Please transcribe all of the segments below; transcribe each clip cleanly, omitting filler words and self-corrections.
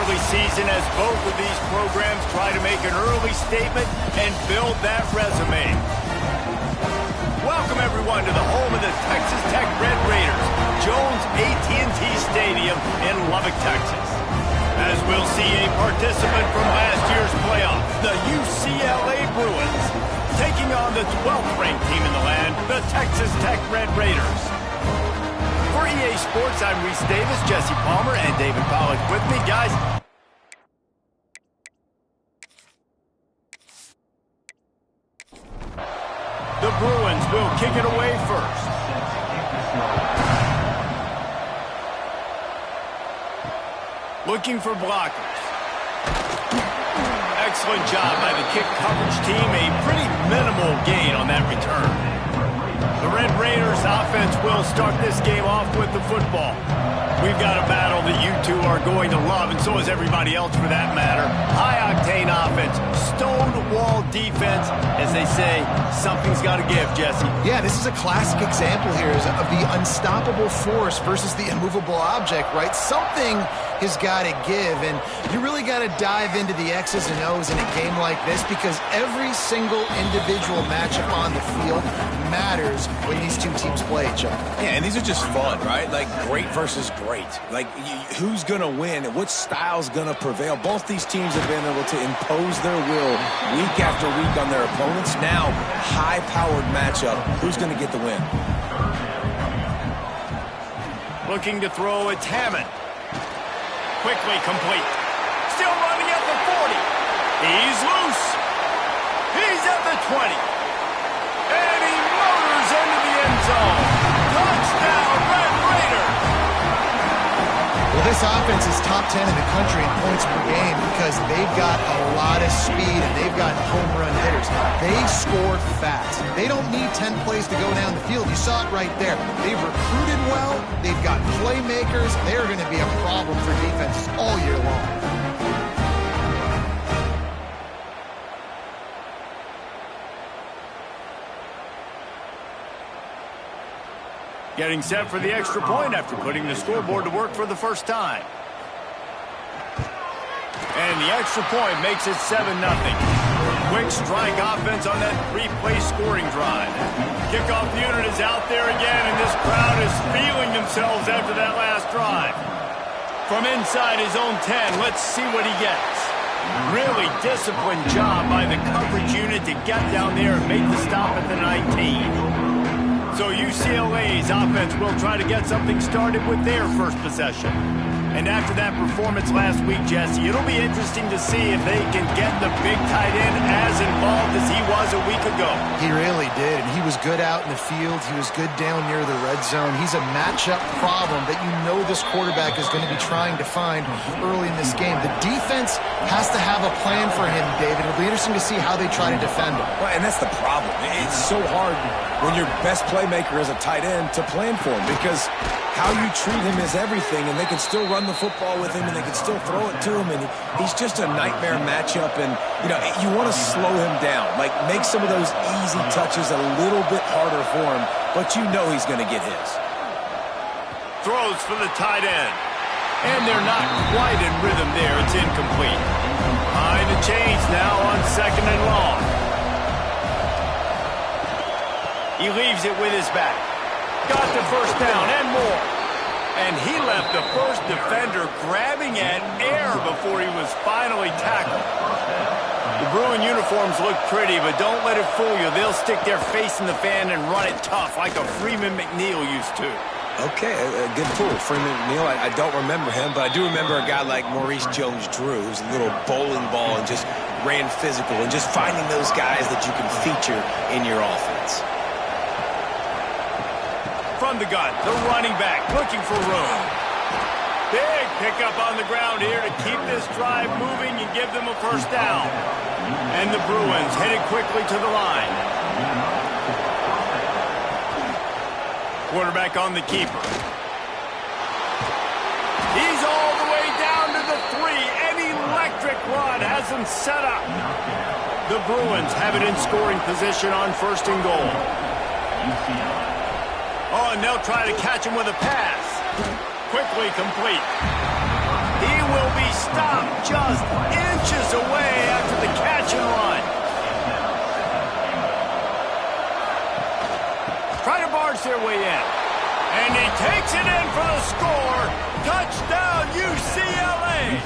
early season as both of these programs try to make an early statement and build that resume. Welcome, everyone, to the home of the Texas Tech Red Raiders, Jones AT&T Stadium in Lubbock, Texas. As we'll see a participant from last year's playoff, the UCLA Bruins, taking on the 12th-ranked team in the land, the Texas Tech Red Raiders. For EA Sports, I'm Reese Davis, Jesse Palmer, and David Pollack with me. Guys, the Bruins will kick it away first. Looking for blockers. Excellent job by the kick coverage team. A pretty minimal gain on that return. The Red Raiders offense will start this game off with the football. We've got a battle that you two are going to love, and so is everybody else for that matter. High-octane offense, stone-wall defense. As they say, something's got to give, Jesse. Yeah, this is a classic example here of the unstoppable force versus the immovable object, right? Something has got to give, and you really got to dive into the X's and O's in a game like this because every single individual matchup on the field matters when these two teams play each other. Yeah, and these are just fun, right? Like great versus great. Like who's going to win and what style's going to prevail. Both these teams have been able to impose their will week after week on their opponents. Now, high-powered matchup. Who's going to get the win? Looking to throw, it's Hammond. Quickly complete. Still running at the 40. He's loose. He's at the 20. And he motors into the end zone. Touchdown, Red Raiders. Well, this offense is top 10 in the country in points per game because they've got a lot of speed and they've got home run hitters. They score fast. They don't need 10 plays to go down the field. You saw it right there. They've recruited well. They've got playmakers. They're going to be a problem for defenses all year long. Getting set for the extra point after putting the scoreboard to work for the first time. And the extra point makes it 7-0. Quick strike offense on that three-play scoring drive. Kickoff unit is out there again, and this crowd is feeling themselves after that last drive. From inside his own 10, let's see what he gets. Really disciplined job by the coverage unit to get down there and make the stop at the 19. So UCLA's offense will try to get something started with their first possession. And after that performance last week, Jesse, it'll be interesting to see if they can get the big tight end as involved as he was a week ago. He really did, and he was good out in the field. He was good down near the red zone. He's a matchup problem that you know this quarterback is going to be trying to find early in this game. The defense has to have a plan for him, David. It'll be interesting to see how they try to defend him. Well, and that's the problem. It's so hard when your best playmaker is a tight end to plan for him because how you treat him is everything, and they can still run the football with him, and they can still throw it to him, and he's just a nightmare matchup, and, you know, you want to slow him down, like make some of those easy touches a little bit harder for him, but you know he's going to get his. Throws for the tight end, and they're not quite in rhythm there. It's incomplete. Behind the chains now on 2nd and long. He leaves it with his back. Got the first down and more. And he left the first defender grabbing at air before he was finally tackled. The Bruin uniforms look pretty, but don't let it fool you. They'll stick their face in the fan and run it tough like a Freeman McNeil used to. Okay, a good pull. Freeman McNeil, I don't remember him, but I do remember a guy like Maurice Jones-Drew, who's a little bowling ball and just ran physical, and just finding those guys that you can feature in your offense. From the gun, the running back looking for room. Big pickup on the ground here to keep this drive moving and give them a first down. And the Bruins headed quickly to the line. Quarterback on the keeper. He's all the way down to the 3. An electric run has him set up. The Bruins have it in scoring position on 1st and goal. Oh, and they'll try to catch him with a pass. Quickly complete. He will be stopped just inches away after the catch and run. Try to barge their way in. And he takes it in for the score. Touchdown, UCLA.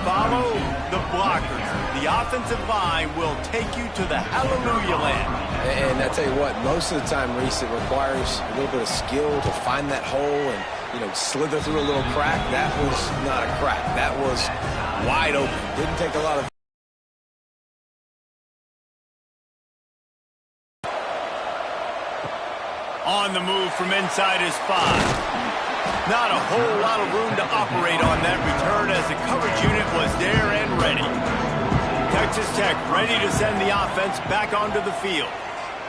Follow the blockers. The offensive line will take you to the hallelujah land. And I tell you what, most of the time, Reese, it requires a little bit of skill to find that hole and, slither through a little crack. That was not a crack. That was wide open. Didn't take a lot of... On the move from inside his 5. Not a whole lot of room to operate on that return as the coverage unit was there and ready. Texas Tech ready to send the offense back onto the field.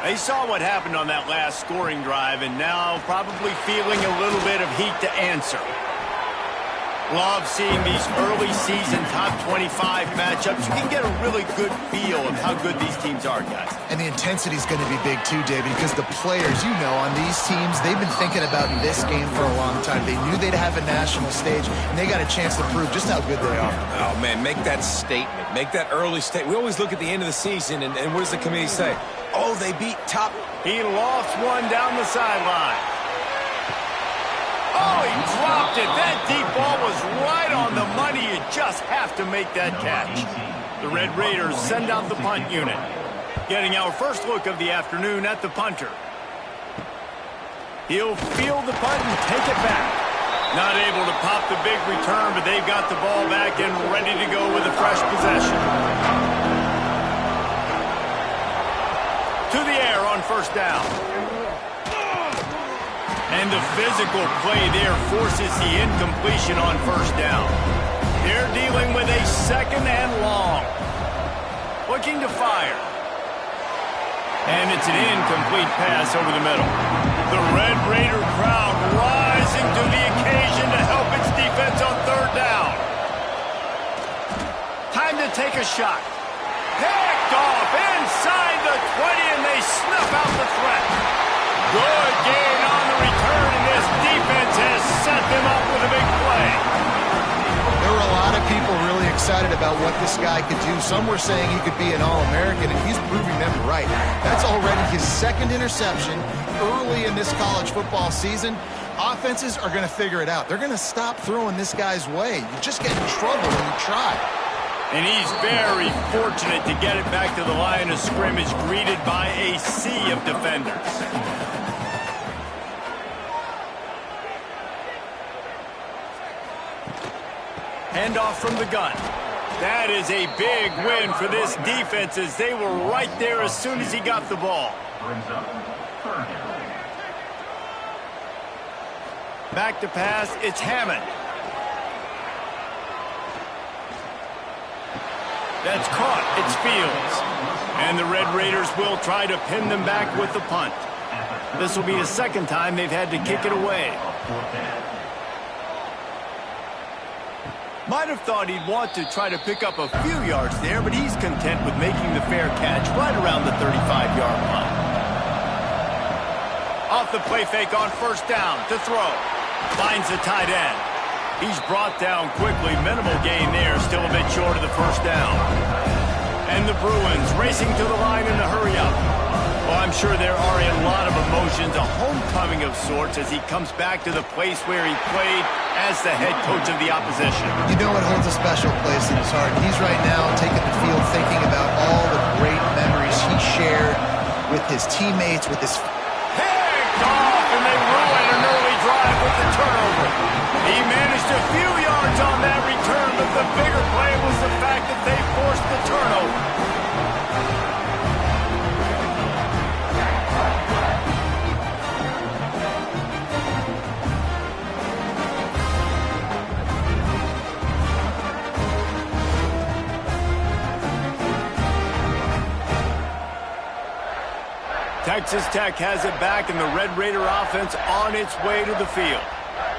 They saw what happened on that last scoring drive and now probably feeling a little bit of heat to answer. Love seeing these early season top 25 matchups. You can get a really good feel of how good these teams are, guys. And the intensity is going to be big too, David, because the players, on these teams, they've been thinking about this game for a long time. They knew they'd have a national stage, and they got a chance to prove just how good they are. Oh, man, make that statement. Make that early statement. We always look at the end of the season, and what does the committee say? Oh, they beat top. He lofts one down the sideline. Oh, he dropped it. That deep ball was right on the money. You just have to make that catch. The Red Raiders send out the punt unit. Getting our first look of the afternoon at the punter. He'll field the punt and take it back. Not able to pop the big return, but they've got the ball back and ready to go with a fresh possession. To the air on first down. And the physical play there forces the incompletion on first down. They're dealing with a second and long. Looking to fire. And it's an incomplete pass over the middle. The Red Raider crowd rising to the occasion to help its defense on third down. Time to take a shot. Picked off inside the 20, and they snuff out the threat. Good gain on the return, and this defense has set them up with a big play. There were a lot of people really excited about what this guy could do. Some were saying he could be an All-American, and he's proving them right. That's already his second interception early in this college football season. Offenses are going to figure it out. They're going to stop throwing this guy's way. You just get in trouble when you try. And he's very fortunate to get it back to the line of scrimmage, greeted by a sea of defenders. Handoff from the gun. That is a big win for this defense as they were right there as soon as he got the ball. Back to pass, it's Hammond. That's caught, it's Fields. And the Red Raiders will try to pin them back with the punt. This will be the second time they've had to kick it away. Might have thought he'd want to try to pick up a few yards there, but he's content with making the fair catch right around the 35-yard line. Off the play fake on first down to throw. Finds the tight end. He's brought down quickly. Minimal gain there, still a bit short of the first down. And the Bruins racing to the line in a hurry-up. Well, I'm sure there are a lot of emotions, a homecoming of sorts as he comes back to the place where he played as the head coach of the opposition. You know it holds a special place in his heart. He's right now taking the field thinking about all the great memories he shared with his teammates, with his... Picked off, and they ruin an early drive with the turnover. He managed a few yards on that return, but the bigger play was the fact that they forced the turnover. Texas Tech has it back, and the Red Raider offense on its way to the field.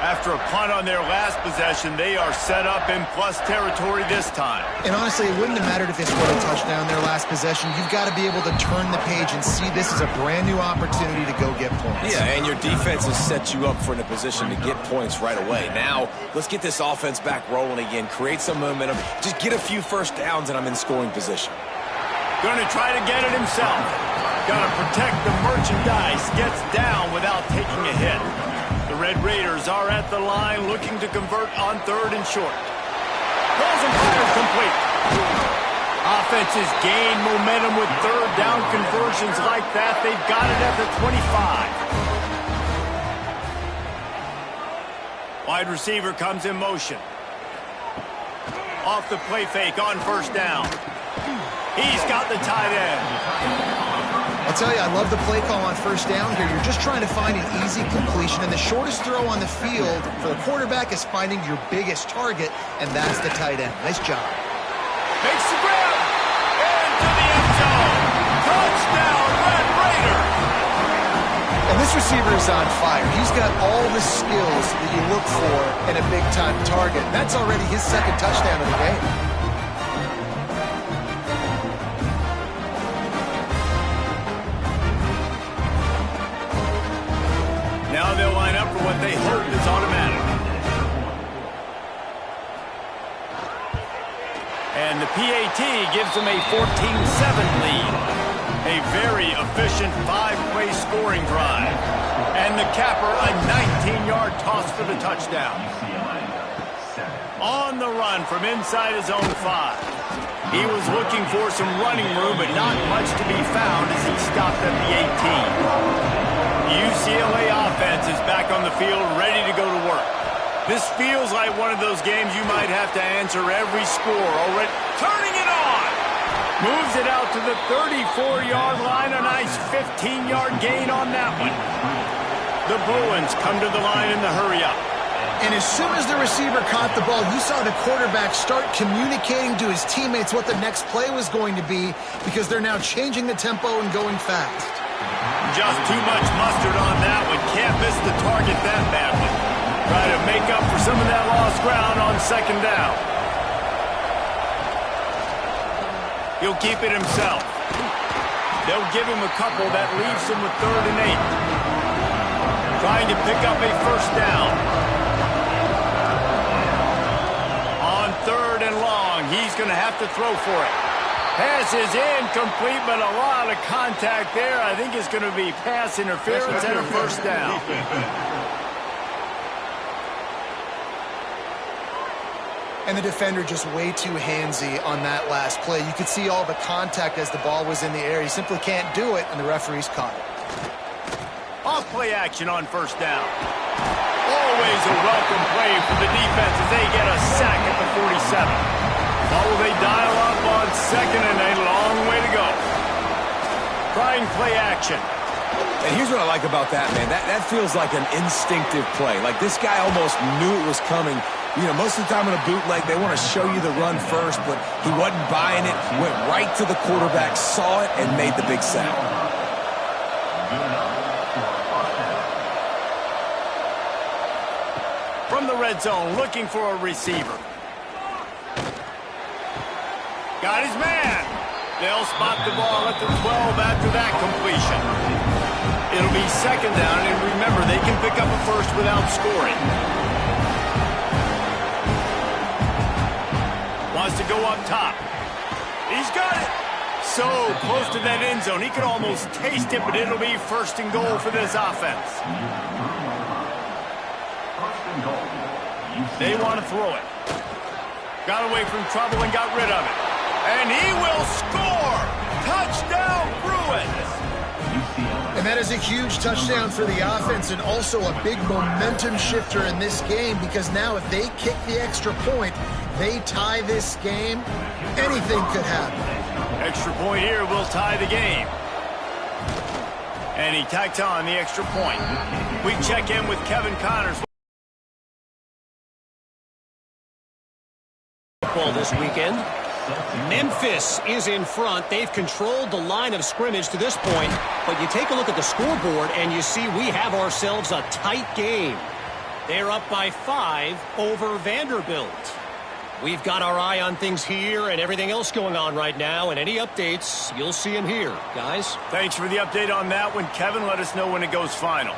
After a punt on their last possession, they are set up in plus territory this time. And honestly, it wouldn't have mattered if they scored a touchdown their last possession. You've got to be able to turn the page and see this as a brand new opportunity to go get points. Yeah, and your defense has set you up for in a position to get points right away. Now, let's get this offense back rolling again, create some momentum, just get a few first downs, and I'm in scoring position. Going to try to get it himself. Got to protect the merchandise. Gets down without taking a hit. The Red Raiders are at the line looking to convert on 3rd and short. Throws and fires complete. Offenses gain momentum with 3rd down conversions like that. They've got it at the 25. Wide receiver comes in motion. Off the play fake on 1st down. He's got the tight end. I'll tell you, I love the play call on 1st down here. You're just trying to find an easy completion, and the shortest throw on the field for the quarterback is finding your biggest target, and that's the tight end. Nice job. Makes the grab. Into the end zone. Touchdown, Red Raider. And this receiver is on fire. He's got all the skills that you look for in a big-time target. That's already his 2nd touchdown of the game. Now they'll line up for what they hope is automatic. And the PAT gives them a 14-7 lead. A very efficient 5-play scoring drive. And the capper, a 19-yard toss for the touchdown. On the run from inside his own 5. He was looking for some running room, but not much to be found as he stopped at the 18. UCLA offense is back on the field, ready to go to work. This feels like one of those games you might have to answer every score already. Turning it on! Moves it out to the 34-yard line. A nice 15-yard gain on that one. The Bruins come to the line in the hurry-up. And as soon as the receiver caught the ball, you saw the quarterback start communicating to his teammates what the next play was going to be, because they're now changing the tempo and going fast. Just too much mustard on that one. Can't miss the target that badly. Try to make up for some of that lost ground on 2nd down. He'll keep it himself. They'll give him a couple. That leaves him with 3rd and 8. Trying to pick up a 1st down. On 3rd and long, he's going to have to throw for it. Pass is incomplete, but a lot of contact there. I think it's going to be pass interference and a 1st down. And the defender just way too handsy on that last play. You could see all the contact as the ball was in the air. He simply can't do it, and the referee's caught it. Off play action on 1st down. Always a welcome play for the defense as they get a sack at the 47. Will they dial up on 2nd and a long way to go. Trying play action. And here's what I like about that, man. That feels like an instinctive play. Like this guy almost knew it was coming. You know, most of the time in a bootleg, they want to show you the run first, but he wasn't buying it, went right to the quarterback, saw it, and made the big sack. From the red zone, looking for a receiver. Got his man. They'll spot the ball at the 12 after that completion. It'll be 2nd down, and remember, they can pick up a 1st without scoring. Wants to go up top. He's got it. So close to that end zone. He could almost taste it, but it'll be 1st and goal for this offense. They want to throw it. Got away from trouble and got rid of it. And he will score! Touchdown, Bruins! And that is a huge touchdown for the offense, and also a big momentum shifter in this game, because now if they kick the extra point, they tie this game, anything could happen. Extra point here will tie the game. And he tacked on the extra point. We check in with Kevin Connors. This weekend. Memphis is in front. They've controlled the line of scrimmage to this point, but you take a look at the scoreboard and you see we have ourselves a tight game. They're up by 5 over Vanderbilt. We've got our eye on things here and everything else going on right now, and any updates, you'll see them here. Guys? Thanks for the update on that one, Kevin. Let us know when it goes final.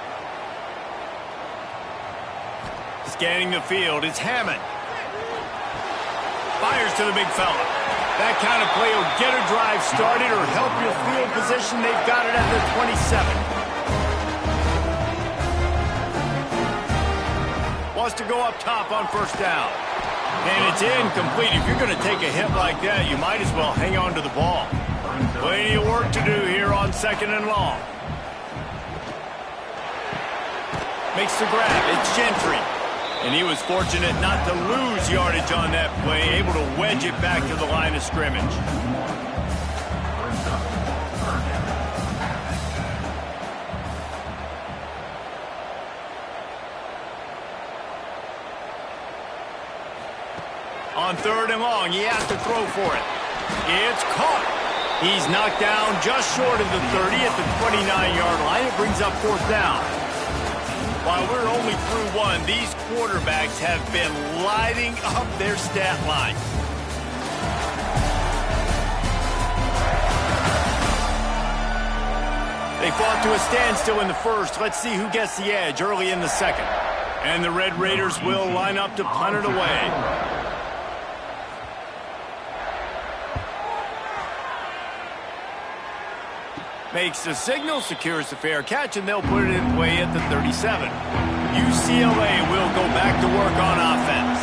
Scanning the field, it's Hammond. Fires to the big fella. That kind of play will get a drive started or help your field position. They've got it at the 27. Wants to go up top on first down. And it's incomplete. If you're going to take a hit like that, you might as well hang on to the ball. Plenty of work to do here on 2nd and long. Makes the grab. It's Gentry. And he was fortunate not to lose yardage on that play, able to wedge it back to the line of scrimmage. On 3rd and long, he has to throw for it. It's caught. He's knocked down just short of the 30 at the 29-yard line. It brings up 4th down. While we're only through one, these quarterbacks have been lighting up their stat line. They fought to a standstill in the first. Let's see who gets the edge early in the second. And the Red Raiders will line up to punt it away. Makes the signal, secures the fair catch, and they'll put it in play at the 37. UCLA will go back to work on offense.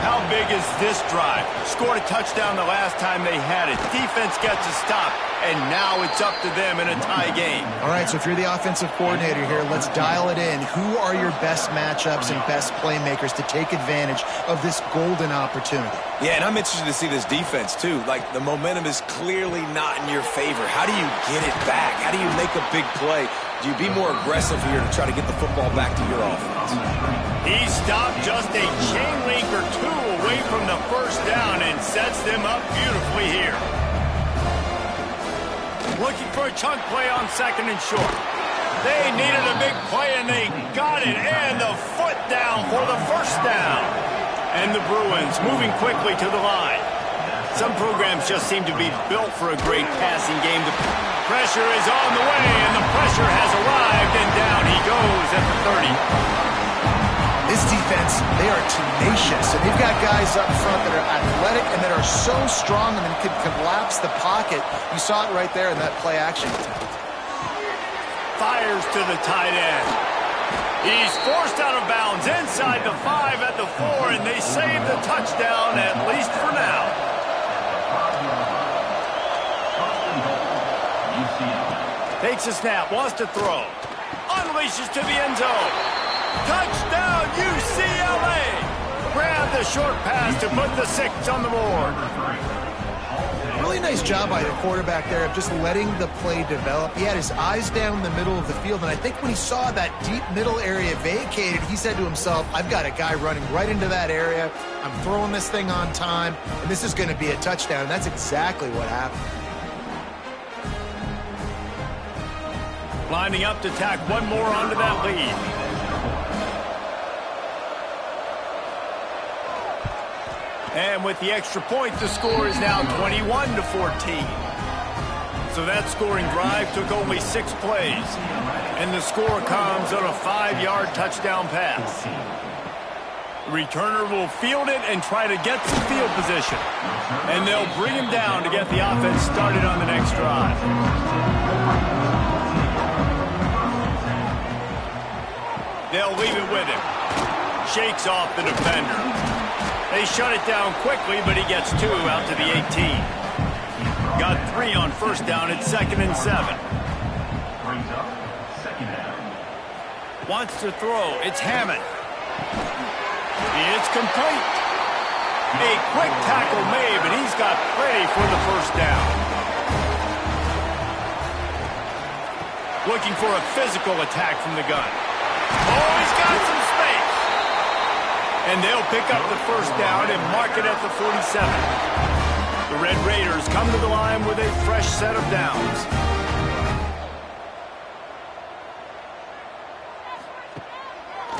How big is this drive? Scored a touchdown the last time they had it. Defense gets a stop, and now it's up to them in a tie game. All right, so if you're the offensive coordinator here, let's dial it in. Who are your best matchups and best playmakers to take advantage of this golden opportunity? Yeah, and I'm interested to see this defense, too. Like, the momentum is clearly not in your favor. How do you get it back? How do you make a big play? Do you be more aggressive here to try to get the football back to your offense? He stopped just a chain link or two away from the first down and sets them up beautifully here. Looking for a chunk play on 2nd and short. They needed a big play, and they got it. And the foot down for the first down. And the Bruins moving quickly to the line. Some programs just seem to be built for a great passing game. The pressure is on the way, and the pressure has arrived, and down he goes at the 30. This defense, they are tenacious, and they've got guys up front that are athletic and that are so strong and can collapse the pocket. You saw it right there in that play action. Fires to the tight end. He's forced out of bounds inside the 5 at the 4, and they save the touchdown, at least for now. Takes a snap, wants to throw. Unleashes to the end zone. Touchdown, UCLA! Grab the short pass to put the 6 on the board. Really nice job by the quarterback there of just letting the play develop. He had his eyes down the middle of the field, and I think when he saw that deep middle area vacated, he said to himself, I've got a guy running right into that area. I'm throwing this thing on time, and this is going to be a touchdown, and that's exactly what happened. Lining up to tack one more onto that lead. And with the extra point, the score is now 21-14. So that scoring drive took only 6 plays. And the score comes on a 5-yard touchdown pass. The returner will field it and try to get some field position. And they'll bring him down to get the offense started on the next drive. They'll leave it with him. Shakes off the defender. They shut it down quickly, but he gets 2 out to the 18. Got 3 on first down at 2nd and 7. Wants to throw. It's Hammond. It's complete. A quick tackle made, but he's got plenty for the first down. Looking for a physical attack from the gun. Oh, he's got some space. And they'll pick up the first down and mark it at the 47. The Red Raiders come to the line with a fresh set of downs.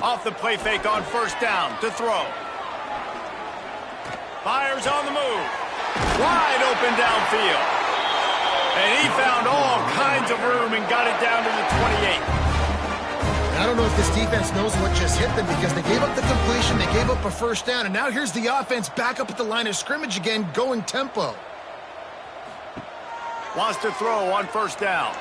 Off the play fake on first down to throw. Fires on the move. Wide open downfield. And he found all kinds of room and got it down to the 28. I don't know if this defense knows what just hit them because they gave up the completion, they gave up a first down, and now here's the offense back up at the line of scrimmage again, going tempo. Wants to throw on first down.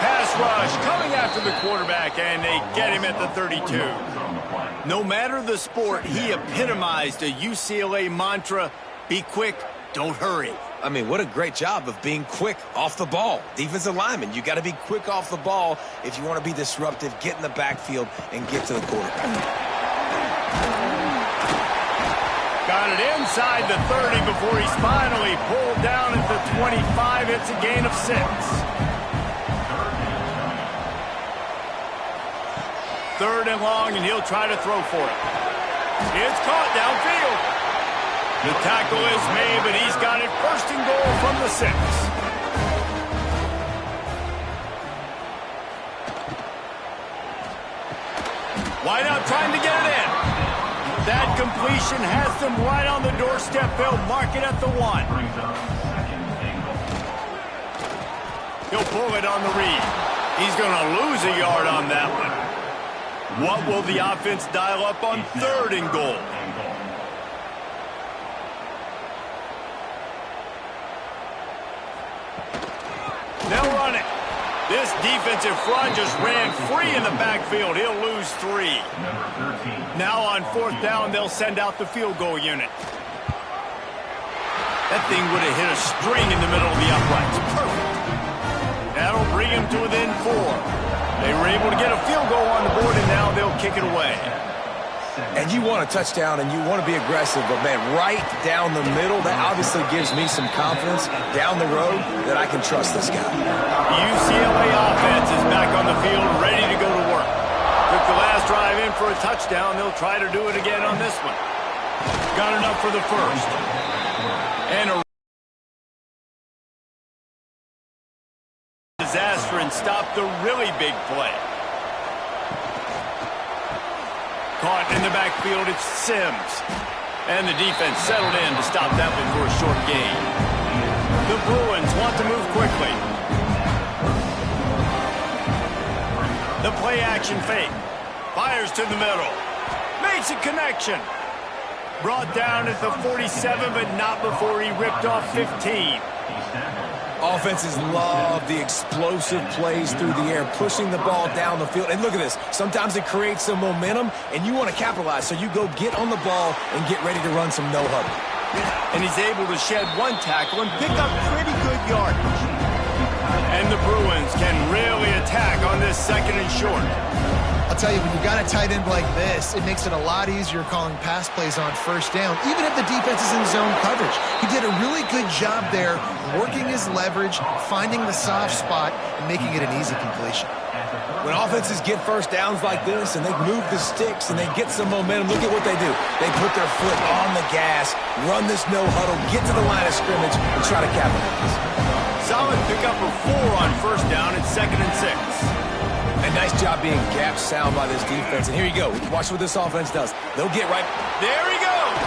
Pass rush coming after the quarterback, and they get him at the 32. No matter the sport, he epitomized a UCLA mantra, be quick, don't hurry. I mean, what a great job of being quick off the ball. Defensive lineman, you got to be quick off the ball if you want to be disruptive, get in the backfield, and get to the quarterback. Got it inside the 30 before he's finally pulled down at the 25. It's a gain of 6. Third and long, and he'll try to throw for it. It's caught downfield. The tackle is made, but he's got it first and goal from the 6. Wide out trying to get it in. That completion has them right on the doorstep. They'll mark it at the 1. He'll pull it on the read. He's going to lose a yard on that one. What will the offense dial up on third and goal? They'll run it. This defensive front just ran free in the backfield. He'll lose 3. Now on fourth down, they'll send out the field goal unit. That thing would have hit a string in the middle of the uprights. Perfect. That'll bring him to within 4. They were able to get a field goal on the board, and now they'll kick it away. And you want a touchdown, and you want to be aggressive, but, man, right down the middle, that obviously gives me some confidence down the road that I can trust this guy. UCLA offense is back on the field, ready to go to work. Took the last drive in for a touchdown. They'll try to do it again on this one. Got enough for the first. And a disaster and stopped the really big play. Caught in the backfield, it's Sims. And the defense settled in to stop that one for a short gain. The Bruins want to move quickly. The play action fake. Fires to the middle. Makes a connection. Brought down at the 47, but not before he ripped off 15. Offenses love the explosive plays through the air, pushing the ball down the field. And look at this. Sometimes it creates some momentum, and you want to capitalize. So you go get on the ball and get ready to run some no-huddle. And he's able to shed one tackle and pick up pretty good yardage. And the Bruins can really attack on this second and short. I'll tell you, when you've got a tight end like this, it makes it a lot easier calling pass plays on first down, even if the defense is in zone coverage. He did a really good job there, working his leverage, finding the soft spot, and making it an easy completion. When offenses get first downs like this and they move the sticks and they get some momentum, look at what they do. They put their foot on the gas, run this no-huddle, get to the line of scrimmage, and try to capitalize. Solid pickup of 4 on first down at 2nd and 6. A nice job being gap sound by this defense. And here you go. Watch what this offense does. They'll get right. There he goes.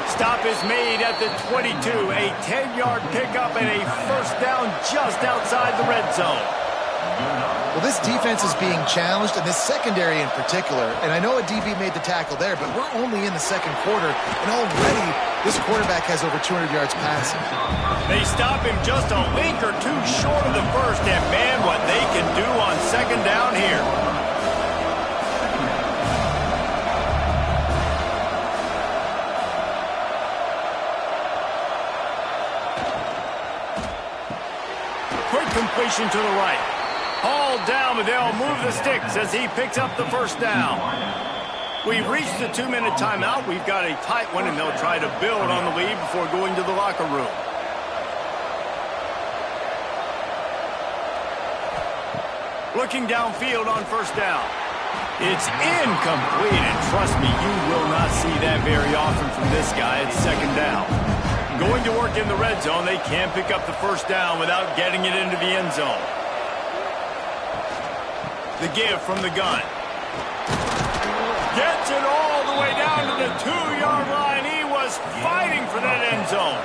Stop is made at the 22. A 10-yard pickup and a first down just outside the red zone. Well, this defense is being challenged, and this secondary in particular. And I know a DB made the tackle there, but we're only in the second quarter, and already this quarterback has over 200 yards passing. They stop him just a link or two short of the first, and man, what they can do on second down here. Quick completion to the right. Hauled down, but they'll move the sticks as he picks up the first down. We've reached the 2-minute timeout. We've got a tight one, and they'll try to build on the lead before going to the locker room. Looking downfield on first down. It's incomplete, and trust me, you will not see that very often from this guy. It's second down. Going to work in the red zone, they can't pick up the first down without getting it into the end zone. The give from the gun. Gets it all the way down to the 2-yard line. He was fighting for that end zone.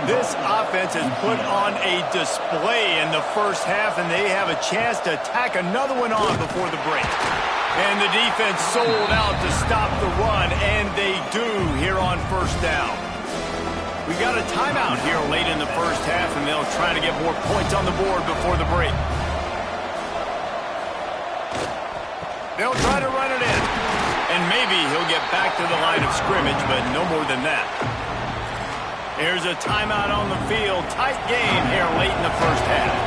This offense has put on a display in the first half, and they have a chance to tack another one on before the break. And the defense sold out to stop the run, and they do here on first down. We got a timeout here late in the first half, and they'll try to get more points on the board before the break. They'll try to run it in. And maybe he'll get back to the line of scrimmage, but no more than that. Here's a timeout on the field. Tight game here late in the first half.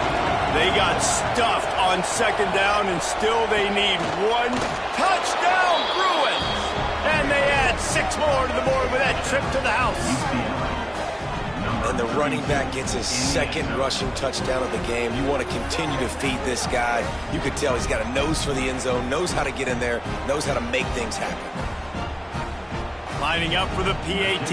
They got stuffed on second down, and still they need one touchdown Bruins. And they add 6 more to the board with that trip to the house. And the running back gets his second rushing touchdown of the game. You want to continue to feed this guy. You could tell he's got a nose for the end zone, knows how to get in there, knows how to make things happen. Lining up for the PAT.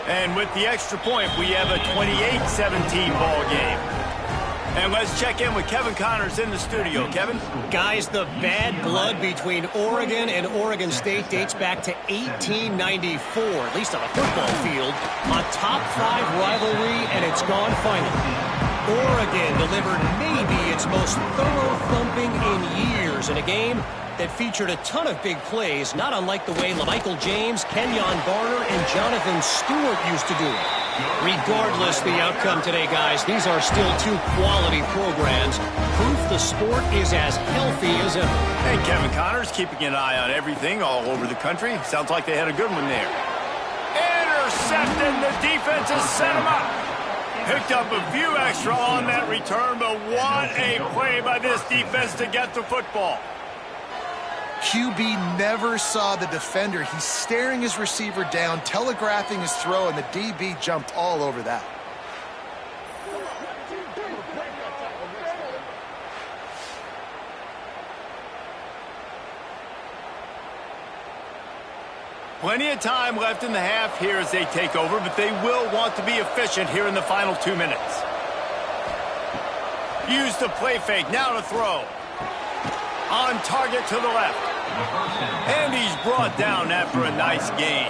And with the extra point, we have a 28-17 ball game. And let's check in with Kevin Connors in the studio. Kevin? Guys, the bad blood between Oregon and Oregon State dates back to 1894, at least on a football field. A top-5 rivalry, and it's gone finally. Oregon delivered maybe its most thorough thumping in years in a game that featured a ton of big plays, not unlike the way LaMichael James, Kenyon Barner, and Jonathan Stewart used to do it. Regardless the outcome today, guys, these are still 2 quality programs. Proof the sport is as healthy as ever. Hey, Kevin Connors keeping an eye on everything all over the country. Sounds like they had a good one there. Intercepted. The defense has set him up. Picked up a few extra on that return, but what a play by this defense to get the football. QB never saw the defender. He's staring his receiver down, telegraphing his throw, and the DB jumped all over that. Plenty of time left in the half here as they take over, but they will want to be efficient here in the final 2 minutes. Use the play fake, now to throw. On target to the left. And he's brought down after a nice gain.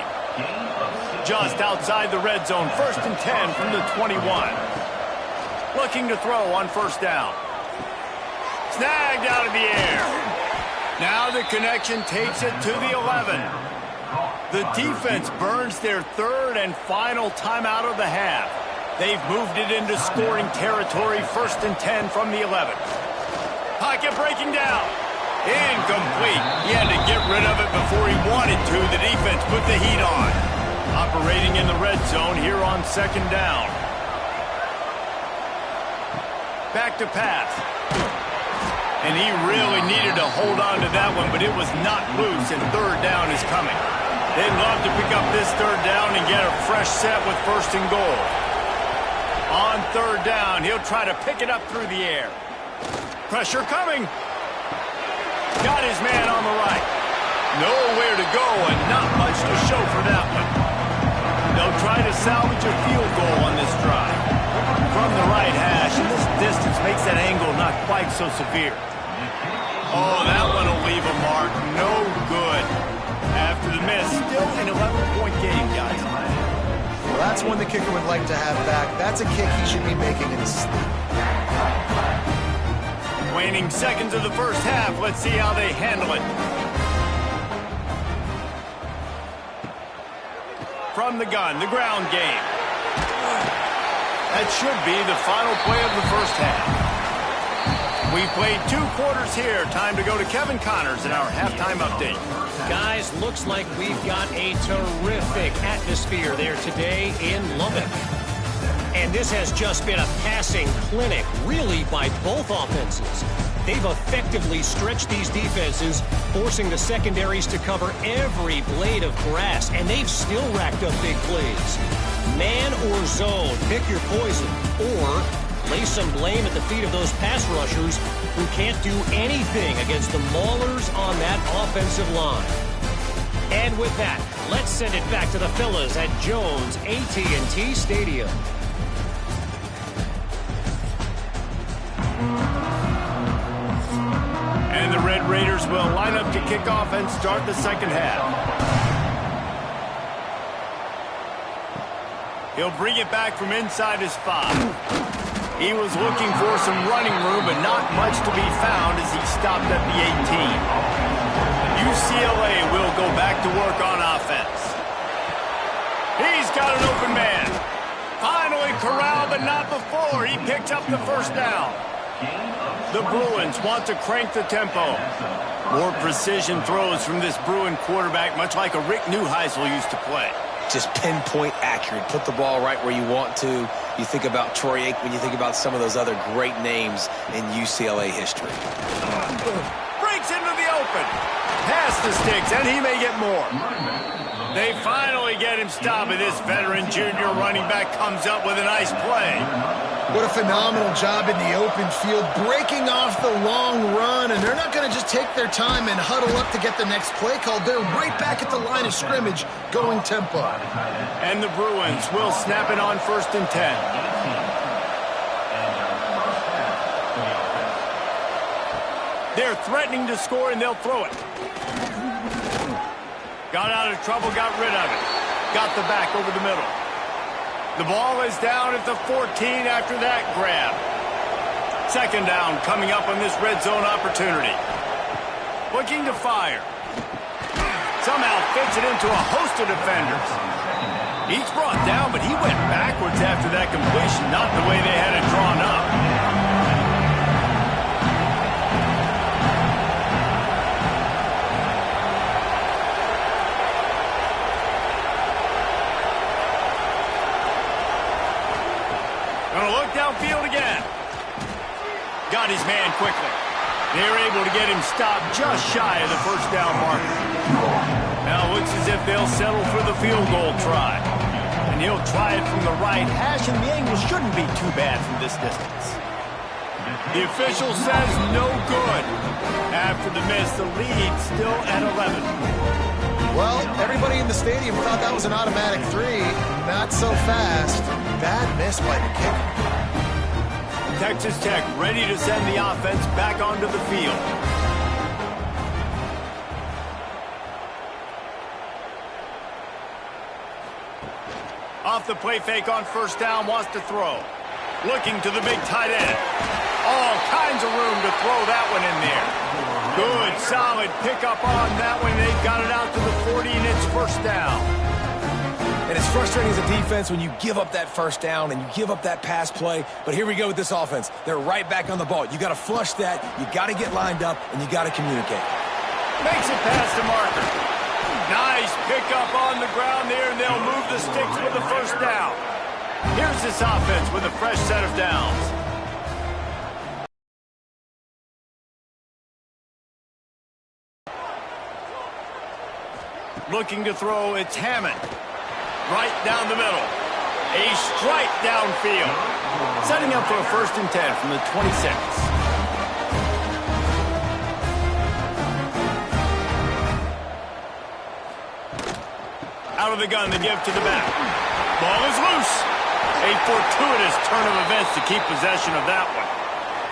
Just outside the red zone, 1st and 10 from the 21. Looking to throw on first down. Snagged out of the air. Now the connection takes it to the 11. The defense burns their 3rd and final timeout of the half. They've moved it into scoring territory, 1st and 10 from the 11. Pocket breaking down. Incomplete. He had to get rid of it before he wanted to. The defense put the heat on. Operating in the red zone here on 2nd down. Back to pass. And he really needed to hold on to that one, but it was not loose, and 3rd down is coming. They'd love to pick up this 3rd down and get a fresh set with 1st and goal. On 3rd down, he'll try to pick it up through the air. Pressure coming. Got his man on the right. Nowhere to go and not much to show for that one. They'll try to salvage a field goal on this drive. From the right hash, and this distance makes that angle not quite so severe. Oh, that one will leave a mark. No good. After the miss, still an 11-point game, guys. Well, that's one the kicker would like to have back. That's a kick he should be making in his sleep. Waning seconds of the first half. Let's see how they handle it. From the gun, the ground game. That should be the final play of the first half. We've played 2 quarters here. Time to go to Kevin Connors in our halftime update. Guys, looks like we've got a terrific atmosphere there today in Lubbock. And this has just been a passing clinic, really, by both offenses. They've effectively stretched these defenses, forcing the secondaries to cover every blade of grass, and they've still racked up big plays. Man or zone, pick your poison, or lay some blame at the feet of those pass rushers who can't do anything against the maulers on that offensive line. And with that, let's send it back to the fellas at Jones AT&T Stadium. Red Raiders will line up to kick off and start the second half. He'll bring it back from inside his 5. He was looking for some running room, but not much to be found as he stopped at the 18. UCLA will go back to work on offense. He's got an open man. Finally corralled, but not before. He picked up the first down. The Bruins want to crank the tempo. More precision throws from this Bruin quarterback, much like a Rick Neuheisel used to play. Just pinpoint accurate. Put the ball right where you want to. You think about Troy Aikman, you think about some of those other great names in UCLA history. Breaks into the open. Past the sticks, and he may get more. They finally get him stopped, and this veteran junior running back comes up with a nice play. What a phenomenal job in the open field, breaking off the long run, and they're not going to just take their time and huddle up to get the next play called. They're right back at the line of scrimmage, going tempo. And the Bruins will snap it on 1st and 10. They're threatening to score, and they'll throw it. Got out of trouble, got rid of it. Got the back over the middle. The ball is down at the 14 after that grab. Second down coming up on this red zone opportunity. Looking to fire. Somehow fits it into a host of defenders. He's brought down, but he went backwards after that completion, not the way they had it drawn up. Gonna look downfield again. Got his man quickly. They're able to get him stopped just shy of the first down marker. Now it looks as if they'll settle for the field goal try. And he'll try it from the right hash, and the angle shouldn't be too bad from this distance. The official says no good. After the miss, the lead still at 11. Well, everybody in the stadium thought that was an automatic 3. Not so fast. Bad miss by the kicker. Texas Tech ready to send the offense back onto the field. Off the play fake on first down, wants to throw. Looking to the big tight end. All kinds of room to throw that one in there. Good, solid pickup on that one. They've got it out to the 40, and it's first down. And it's frustrating as a defense when you give up that first down and you give up that pass play. But here we go with this offense. They're right back on the ball. You got to flush that. You got to get lined up, and you got to communicate. Makes it past the marker. Nice pickup on the ground there, and they'll move the sticks with the first down. Here's this offense with a fresh set of downs. Looking to throw, it's Hammond. Right down the middle. A strike downfield. Setting up for a 1st and 10 from the 26. Out of the gun, the give to the back. Ball is loose. A fortuitous turn of events to keep possession of that one.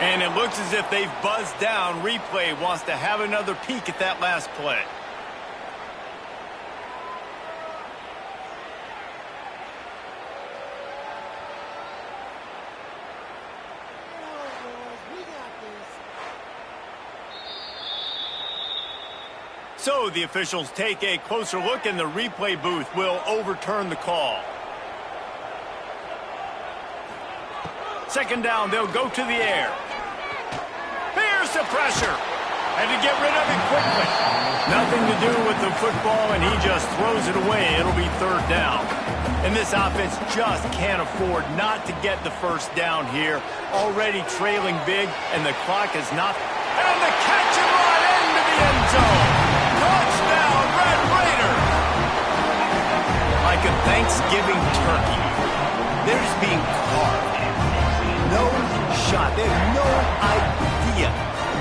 And it looks as if they've buzzed down. Replay wants to have another peek at that last play. So the officials take a closer look, and the replay booth will overturn the call. Second down, they'll go to the air. Here's the pressure. And to get rid of it quickly. Nothing to do with the football, and he just throws it away. It'll be 3rd down. And this offense just can't afford not to get the first down here. Already trailing big, and the clock is not. And the catch and run into the end zone. Touchdown, Red Raiders! Like a Thanksgiving turkey, they're just being carved. No shot. They have no idea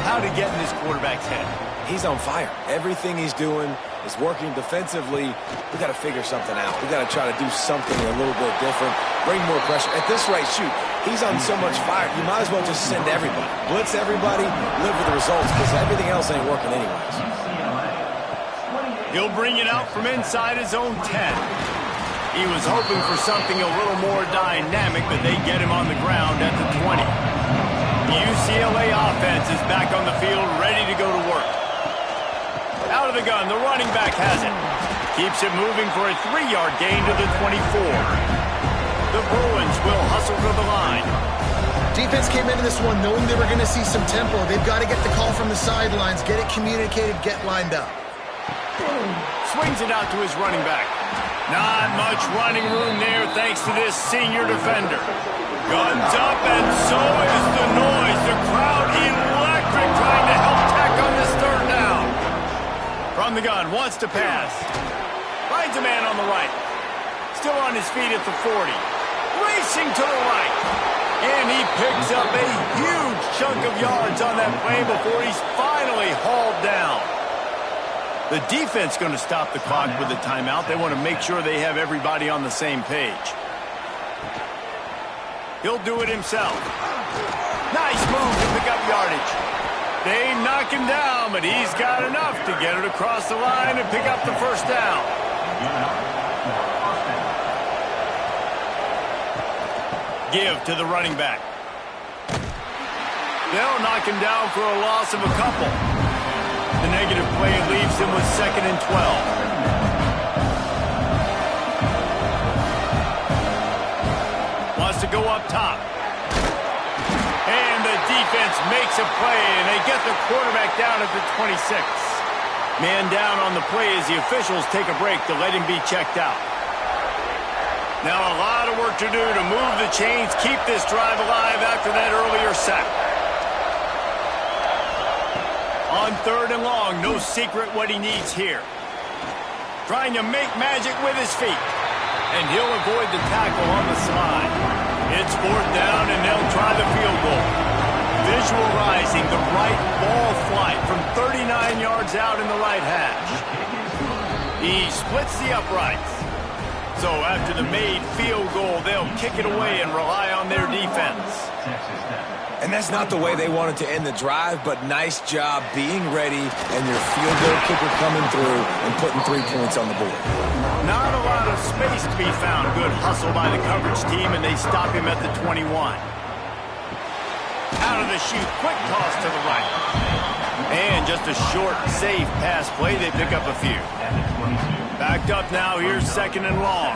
how to get in this quarterback's head. He's on fire. Everything he's doing is working defensively. We got to figure something out. We got to try to do something a little bit different, bring more pressure. At this rate, shoot, he's on so much fire, you might as well just send everybody. Blitz everybody, live with the results, because everything else ain't working anyways. He'll bring it out from inside his own 10. He was hoping for something a little more dynamic, but they get him on the ground at the 20. The UCLA offense is back on the field, ready to go to work. Out of the gun, the running back has it. Keeps it moving for a 3-yard gain to the 24. The Bruins will hustle to the line. Defense came into this one knowing they were going to see some tempo. They've got to get the call from the sidelines, get it communicated, get lined up. Swings it out to his running back. Not much running room there thanks to this senior defender. Guns up, and so is the noise. The crowd electric, trying to help tack on this third down. From the gun, wants to pass. Finds a man on the right. Still on his feet at the 40. Racing to the right. And he picks up a huge chunk of yards on that play before he's finally hauled down. The defense going to stop the clock with a timeout. They want to make sure they have everybody on the same page. He'll do it himself. Nice move to pick up yardage. They knock him down, but he's got enough to get it across the line and pick up the first down. Give to the running back. They'll knock him down for a loss of a couple. The negative play leaves him with 2nd and 12. Wants to go up top. And the defense makes a play, and they get the quarterback down at the 26. Man down on the play as the officials take a break to let him be checked out. Now a lot of work to do to move the chains, keep this drive alive after that earlier sack. On 3rd and long, no secret what he needs here. Trying to make magic with his feet. And he'll avoid the tackle on the slide. It's 4th down, and they'll try the field goal. Visualizing the right ball flight from 39 yards out in the right hash. He splits the uprights. So after the made field goal, they'll kick it away and rely on their defense. And that's not the way they wanted to end the drive, but nice job being ready and your field goal kicker coming through and putting 3 points on the board. Not a lot of space to be found. Good hustle by the coverage team, and they stop him at the 21. Out of the chute, quick toss to the right. And just a short, safe pass play. They pick up a few. Backed up now. Here's 2nd and long.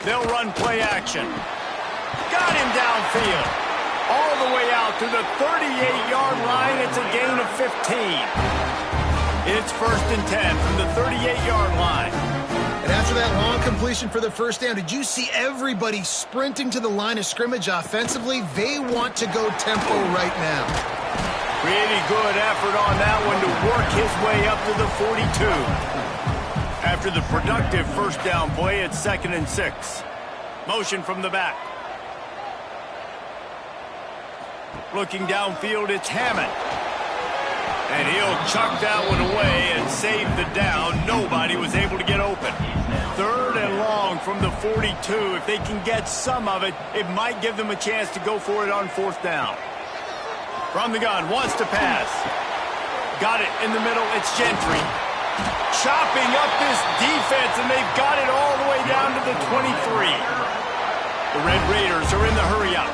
They'll run play action. Got him downfield. All the way out to the 38-yard line. It's a gain of 15. It's 1st and 10 from the 38-yard line. And after that long completion for the first down, did you see everybody sprinting to the line of scrimmage offensively? They want to go tempo right now. Pretty good effort on that one to work his way up to the 42. After the productive first down play, it's 2nd and 6. Motion from the back. Looking downfield, it's Hammond. And he'll chuck that one away and save the down. Nobody was able to get open. 3rd and long from the 42. If they can get some of it, it might give them a chance to go for it on 4th down. From the gun, wants to pass. Got it in the middle, it's Gentry. Chopping up this defense, and they've got it all the way down to the 23. The Red Raiders are in the hurry-up.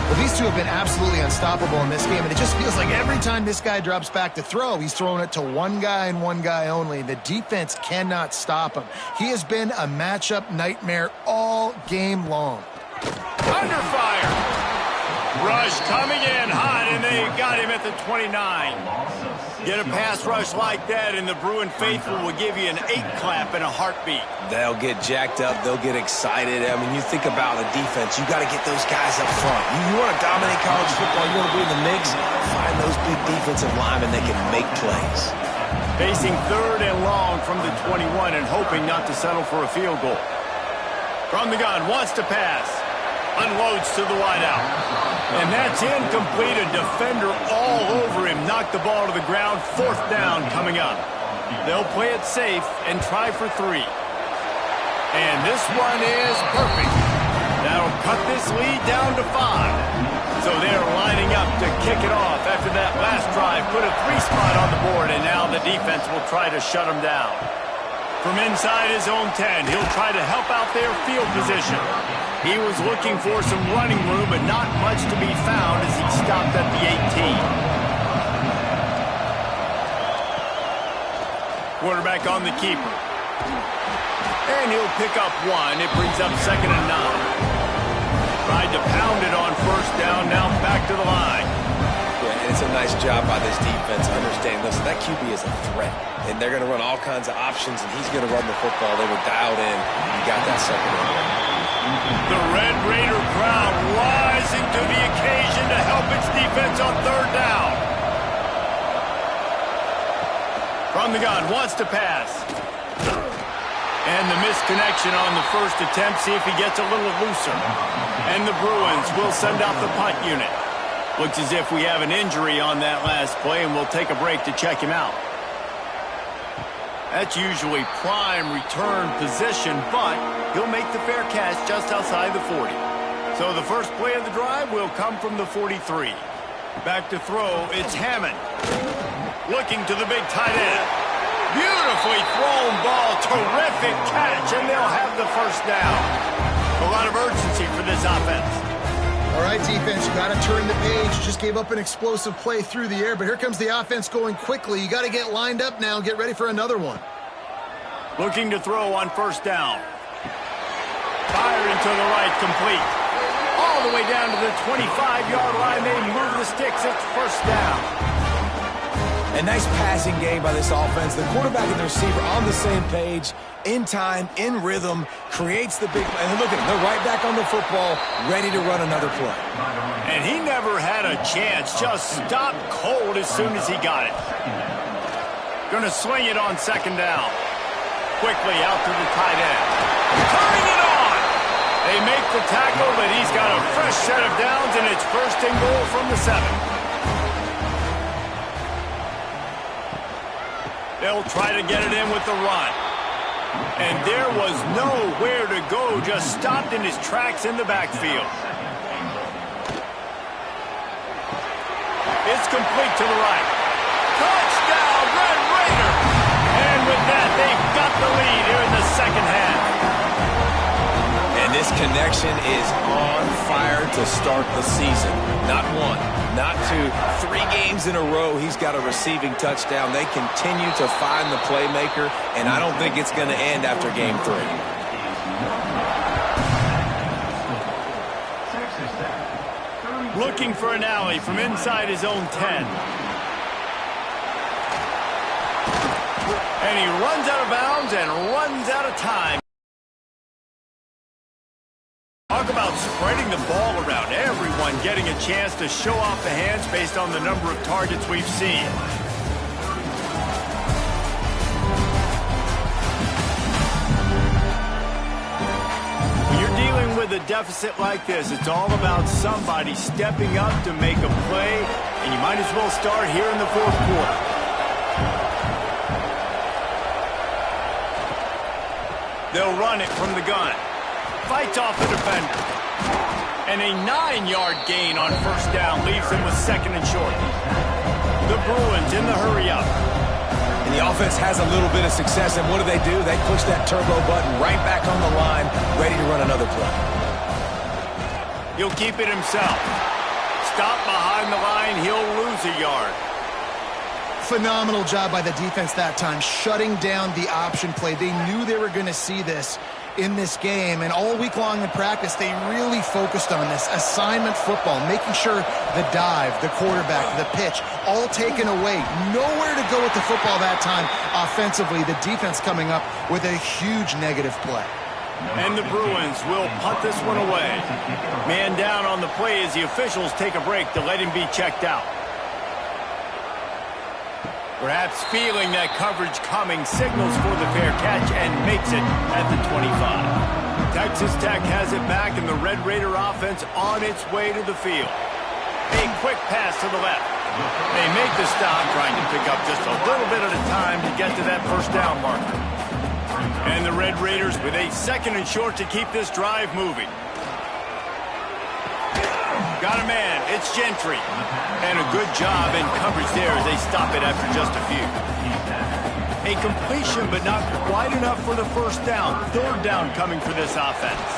Well, these two have been absolutely unstoppable in this game, and it just feels like every time this guy drops back to throw, he's throwing it to one guy and one guy only. The defense cannot stop him. He has been a matchup nightmare all game long. Under fire. Rush coming in hot, and they got him at the 29. Get a pass rush like that, and the Bruin faithful will give you an 8-clap and a heartbeat. They'll get jacked up. They'll get excited. I mean, you think about the defense. You got to get those guys up front. You want to dominate college football. You want to be in the mix. Find those big defensive linemen that can make plays. Facing 3rd and long from the 21 and hoping not to settle for a field goal. From the gun, wants to pass. Unloads to the wideout. And that's incomplete. A defender all over him. Knocked the ball to the ground. 4th down coming up. They'll play it safe and try for 3. And this one is perfect. That'll cut this lead down to 5. So they're lining up to kick it off after that last drive. Put a 3 spot on the board, and now the defense will try to shut them down. From inside his own 10, he'll try to help out their field position. He was looking for some running room, but not much to be found as he stopped at the 18. Quarterback on the keeper. And he'll pick up 1. It brings up 2nd and 9. Tried to pound it on 1st down, now back to the line. Yeah, and it's a nice job by this defense understanding, listen, that QB is a threat, and they're going to run all kinds of options, and he's going to run the football. They were dialed in. You got that 2nd down. The Red Raider crowd rising to the occasion to help its defense on 3rd down. From the gun, wants to pass. And the misconnection on the first attempt. See if he gets a little looser. And the Bruins will send out the punt unit. Looks as if we have an injury on that last play, and we'll take a break to check him out. That's usually prime return position, but he'll make the fair catch just outside the 40. So the first play of the drive will come from the 43. Back to throw, it's Hammond. Looking to the big tight end. Beautifully thrown ball, terrific catch, and they'll have the 1st down. A lot of urgency for this offense. All right, defense, you got to turn the page. Just gave up an explosive play through the air, but here comes the offense going quickly. You got to get lined up now and get ready for another one. Looking to throw on 1st down. Firing to the right, complete. All the way down to the 25-yard line. They move the sticks. It's 1st down. A nice passing game by this offense. The quarterback and the receiver on the same page, in time, in rhythm, creates the big play. And look at them, they're right back on the football, ready to run another play. And he never had a chance, just stopped cold as soon as he got it. Gonna swing it on 2nd down. Quickly out to the tight end. Turning it on! They make the tackle, but he's got a fresh set of downs, and it's 1st and goal from the 7. They'll try to get it in with the run. And there was nowhere to go, just stopped in his tracks in the backfield. It's complete to the right. Touchdown, Red Raider! And with that, they've got the lead here in the 2nd half. And this connection is on fire to start the season. Not 1, not 2, 3 games in a row he's got a receiving touchdown. They continue to find the playmaker, and I don't think it's going to end after game 3. Looking for an alley from inside his own 10. And he runs out of bounds and runs out of time. Talk about spreading the ball around. Everyone getting a chance to show off the hands based on the number of targets we've seen. When you're dealing with a deficit like this, it's all about somebody stepping up to make a play, and you might as well start here in the 4th quarter. They'll run it from the gun. Fights off the defender. And a 9-yard gain on 1st down leaves them with 2nd and short. The Bruins in the hurry-up. And the offense has a little bit of success, and what do? They push that turbo button right back on the line, ready to run another play. He'll keep it himself. Stop behind the line, he'll lose a yard. Phenomenal job by the defense that time, shutting down the option play. They knew they were going to see this in this game, and all week long in practice, they really focused on this assignment football, making sure the dive, the quarterback, the pitch, all taken away. Nowhere to go with the football that time offensively. The defense coming up with a huge negative play. And the Bruins will punt this one away. Man down on the play as the officials take a break to let him be checked out. Perhaps feeling that coverage coming, signals for the fair catch and makes it at the 25. Texas Tech has it back, and the Red Raider offense on its way to the field. A quick pass to the left. They make the stop, trying to pick up just a little bit at a time to get to that first down marker. And the Red Raiders with a 2nd and short to keep this drive moving. Got a man. It's Gentry. And a good job in coverage there as they stop it after just a few. A completion, but not quite enough for the first down. 3rd down coming for this offense.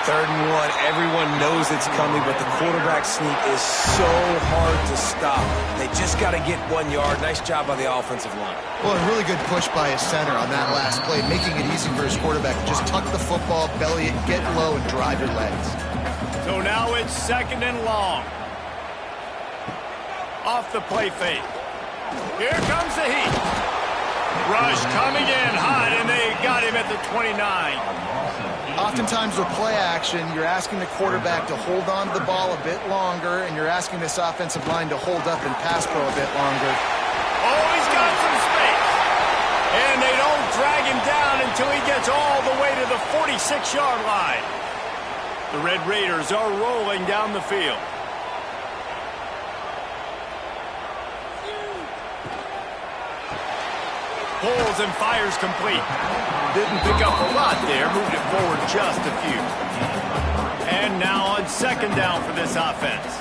3rd and 1. Everyone knows it's coming, but the quarterback sneak is so hard to stop. They just got to get 1 yard. Nice job by the offensive line. Well, a really good push by his center on that last play, making it easy for his quarterback. Just tuck the football, belly it, get low, and drive your legs. So now it's 2nd and long. Off the play fake. Here comes the heat. Rush coming in hot, and they got him at the 29. Oftentimes with play action, you're asking the quarterback to hold on to the ball a bit longer, and you're asking this offensive line to hold up and pass pro a bit longer. Oh, he's got some space. And they don't drag him down until he gets all the way to the 46-yard line. The Red Raiders are rolling down the field. Pulls and fires complete. Didn't pick up a lot there. Moved it forward just a few. And now on 2nd down for this offense.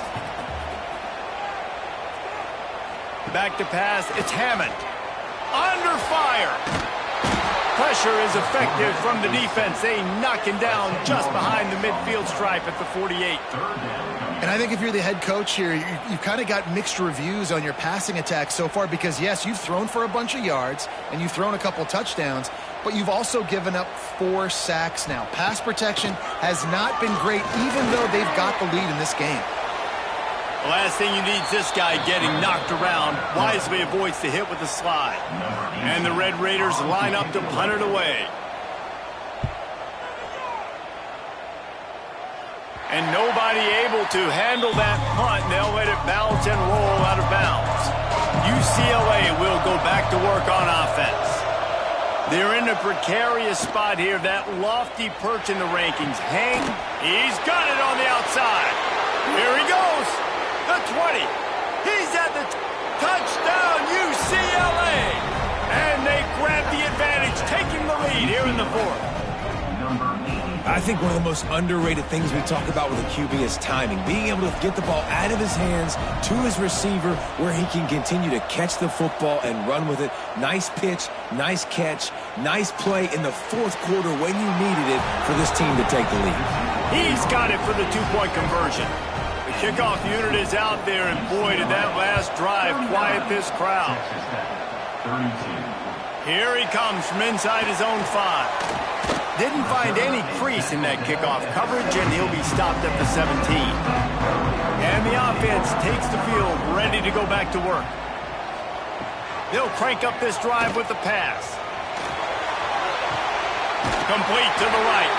Back to pass. It's Hammond. Under fire. Pressure is effective from the defense. They knock him down just behind the midfield stripe at the 48. And I think if you're the head coach here, you've kind of got mixed reviews on your passing attack so far because, yes, you've thrown for a bunch of yards and you've thrown a couple touchdowns, but you've also given up 4 sacks now. Pass protection has not been great, even though they've got the lead in this game. The last thing you need is this guy getting knocked around. Wisely avoids the hit with the slide. And the Red Raiders line up to punt it away. And nobody able to handle that punt. They'll let it bounce and roll out of bounds. UCLA will go back to work on offense. They're in a precarious spot here. That lofty perch in the rankings. Hank, he's got it on the outside. Here he goes. The 20. He's at the touchdown, UCLA. And they grab the advantage, taking the lead here in the 4th. I think one of the most underrated things we talk about with a QB is timing. Being able to get the ball out of his hands to his receiver where he can continue to catch the football and run with it. Nice pitch, nice catch, nice play in the 4th quarter when you needed it for this team to take the lead. He's got it for the 2-point conversion. The kickoff unit is out there, and boy, did that last drive quiet this crowd. Here he comes from inside his own 5. Didn't find any crease in that kickoff coverage, and he'll be stopped at the 17. And the offense takes the field, ready to go back to work. They'll crank up this drive with the pass. Complete to the right.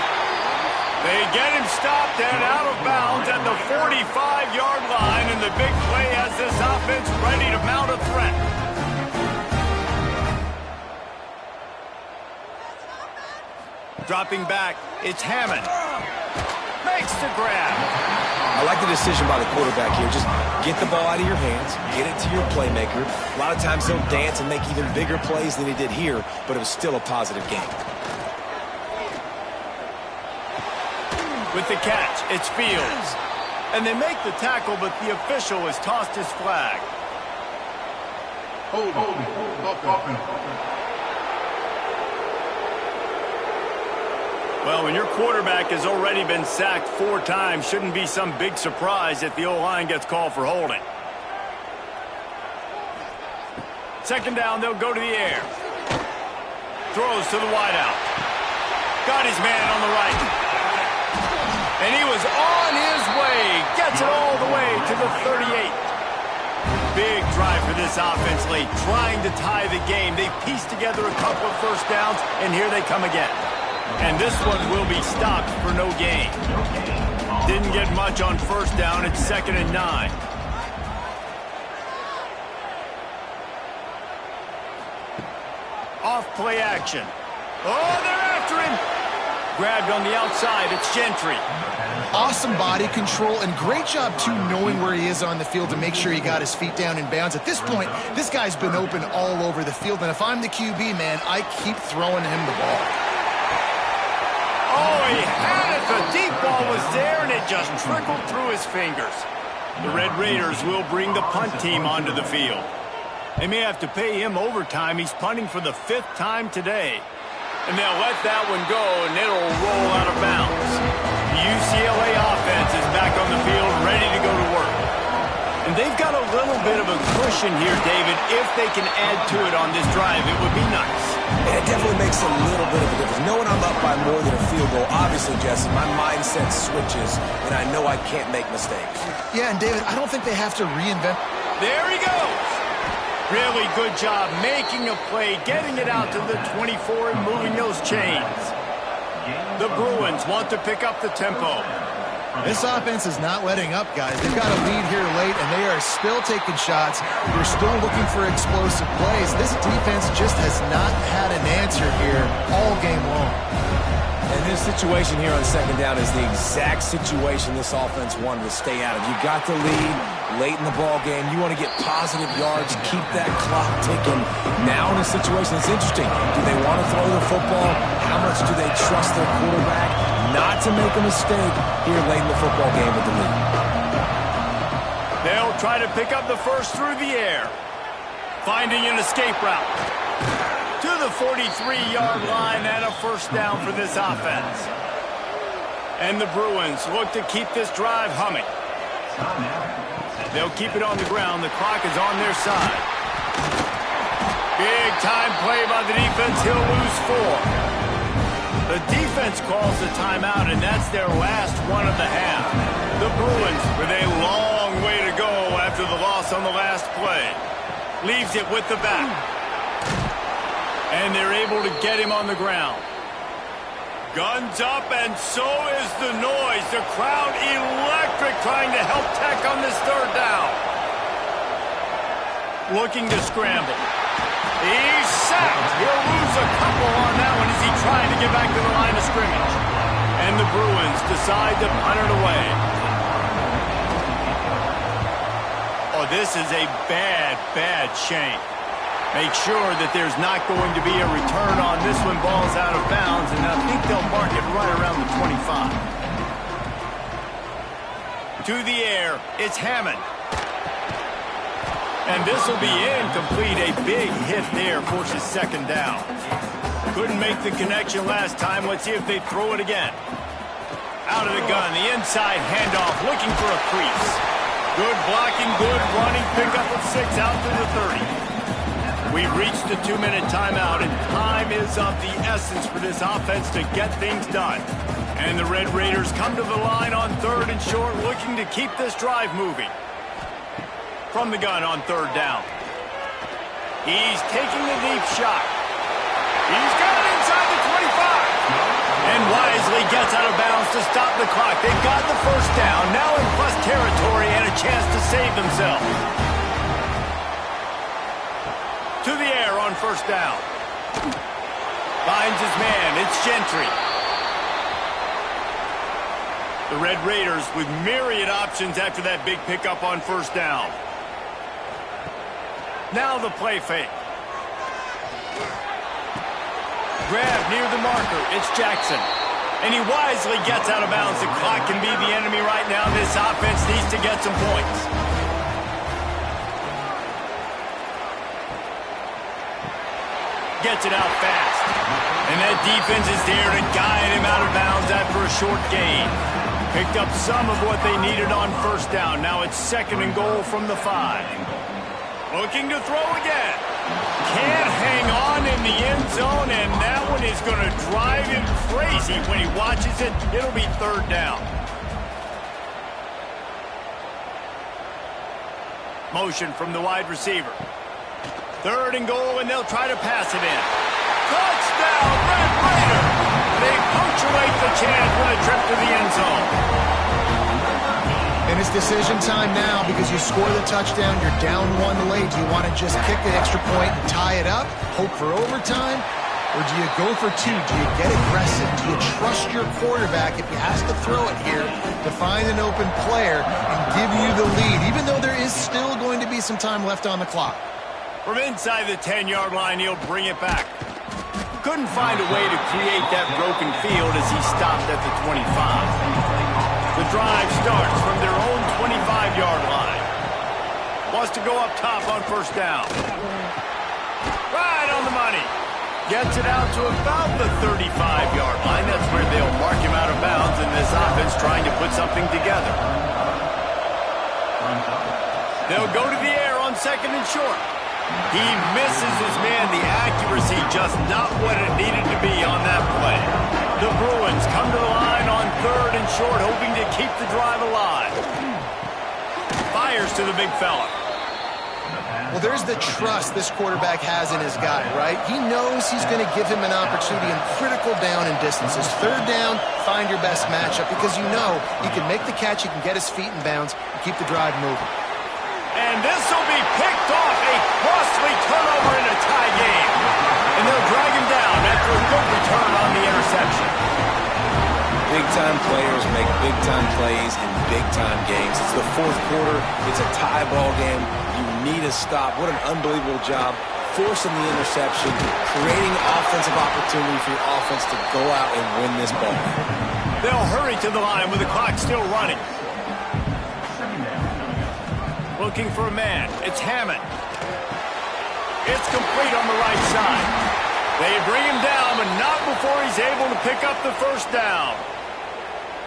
They get him stopped and out of bounds at the 45-yard line, and the big play has this offense ready to mount a threat. Dropping back, it's Hammond. Makes the grab. I like the decision by the quarterback here. Just get the ball out of your hands, get it to your playmaker. A lot of times he'll dance and make even bigger plays than he did here, but it was still a positive game. With the catch, it's Fields. And they make the tackle, but the official has tossed his flag. Hold on. Well, when your quarterback has already been sacked 4 times, shouldn't be some big surprise if the O-line gets called for holding. 2nd down, they'll go to the air. Throws to the wideout. Got his man on the right. And he was on his way. Gets it all the way to the 38. Big drive for this offense late, trying to tie the game. They pieced together a couple of first downs, and here they come again. And this one will be stopped for no gain. Didn't get much on 1st down. It's 2nd and 9. Off play action. Oh, they're after him. grabbed on the outside. It's Gentry. Awesome body control and great job, too, knowing where he is on the field to make sure he got his feet down in bounds. At this point, this guy's been open all over the field, and if I'm the QB, man, I keep throwing him the ball. Oh, he had it. The deep ball was there, and it just trickled through his fingers. The Red Raiders will bring the punt team onto the field. They may have to pay him overtime. He's punting for the 5th time today. And they'll let that one go, and it'll roll out of bounds. The UCLA offense is back on the field, ready to go to work. And they've got a little bit of a cushion here, David. If they can add to it on this drive, it would be nice. And it definitely makes a little bit of a difference. Knowing I'm up by more than a field goal, obviously, Jesse, my mindset switches, and I know I can't make mistakes. Yeah, and David, I don't think they have to reinvent. There he goes. Really good job making a play, getting it out to the 24 and moving those chains. The Bruins want to pick up the tempo. This offense is not letting up, guys. They've got a lead here late, and they are still taking shots. They're still looking for explosive plays. This defense just has not had an answer here all game long. And this situation here on 2nd down is the exact situation this offense wanted to stay out of. You got the lead late in the ball game. You want to get positive yards, keep that clock ticking. Now in a situation that's interesting, do they want to throw the football? How much do they trust their quarterback not to make a mistake here late in the football game with the lead? They'll try to pick up the first through the air. Finding an escape route to the 43-yard line and a 1st down for this offense. And the Bruins look to keep this drive humming. They'll keep it on the ground. The clock is on their side. Big time play by the defense. He'll lose 4. The defense calls the timeout, and that's their last one of the half. The Bruins with a long way to go after the loss on the last play. Leaves it with the back. And they're able to get him on the ground. Guns up, and so is the noise. The crowd electric, trying to help Tech on this 3rd down. Looking to scramble. He's sacked. He'll lose a couple on that one as he tried to get back to the line of scrimmage. And the Bruins decide to punt it away. Oh, this is a bad, bad shame. Make sure that there's not going to be a return on this one. Ball's out of bounds, and I think they'll mark it right around the 25. To the air, it's Hammond. And this will be incomplete. A big hit there forces 2nd down. Couldn't make the connection last time. Let's see if they throw it again. Out of the gun, the inside handoff, looking for a crease. Good blocking, good running, pick up of 6 out to the 30. We've reached the 2-minute timeout, and time is of the essence for this offense to get things done. And the Red Raiders come to the line on 3rd and short, looking to keep this drive moving. From the gun on 3rd down. He's taking the deep shot. He's got it inside the 25. And wisely gets out of bounds to stop the clock. They've got the 1st down, now in plus territory and a chance to save themselves. To the air on 1st down. Finds his man. It's Gentry. The Red Raiders with myriad options after that big pickup on 1st down. Now the play fake. Grab near the marker. It's Jackson. And he wisely gets out of bounds. The clock can be the enemy right now. This offense needs to get some points. Gets it out fast. And that defense is there to guide him out of bounds after a short gain. Picked up some of what they needed on 1st down. Now it's 2nd and goal from the 5. Looking to throw again. Can't hang on in the end zone, and that one is going to drive him crazy when he watches it. It'll be 3rd down. Motion from the wide receiver. 3rd and goal, and they'll try to pass it in. Touchdown, Red Raider! They punctuate the chance with a trip to the end zone. And it's decision time now because you score the touchdown, you're down 1 late. Do you want to just kick the extra point and tie it up, hope for overtime? Or do you go for two? Do you get aggressive? Do you trust your quarterback if he has to throw it here to find an open player and give you the lead, even though there is still going to be some time left on the clock? From inside the 10-yard line, he'll bring it back. Couldn't find a way to create that broken field as he stopped at the 25. The drive starts from their own 25-yard line. Wants to go up top on first down. Right on the money. Gets it out to about the 35-yard line. That's where they'll mark him out of bounds in this offense trying to put something together. They'll go to the air on second and short. He misses his man. The accuracy just not what it needed to be on that play. The Bruins come to the line on third and short, hoping to keep the drive alive. Fires to the big fella. Well, there's the trust this quarterback has in his guy, right? He knows he's going to give him an opportunity in critical down and distances. Third down, find your best matchup because you know he can make the catch, he can get his feet in bounds, and keep the drive moving. And this will be picked off, a costly turnover in a tie game. And they'll drag him down after a good return on the interception. Big-time players make big-time plays in big-time games. It's the fourth quarter. It's a tie ball game. You need a stop. What an unbelievable job forcing the interception, creating offensive opportunity for your offense to go out and win this ball. They'll hurry to the line with the clock still running. Looking for a man. It's Hammond. It's complete on the right side. They bring him down, but not before he's able to pick up the first down.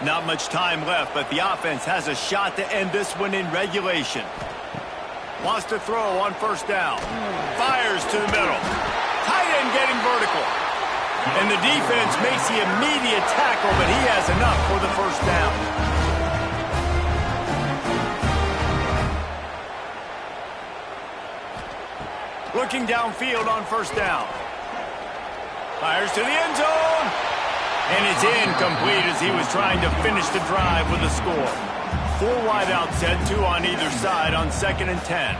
Not much time left, but the offense has a shot to end this one in regulation. Wants to throw on first down. Fires to the middle. Tight end getting vertical. And the defense makes the immediate tackle, but he has enough for the first down. Looking downfield on first down. Fires to the end zone. And it's incomplete as he was trying to finish the drive with a score. 4 wide out set, 2 on either side on 2nd and 10.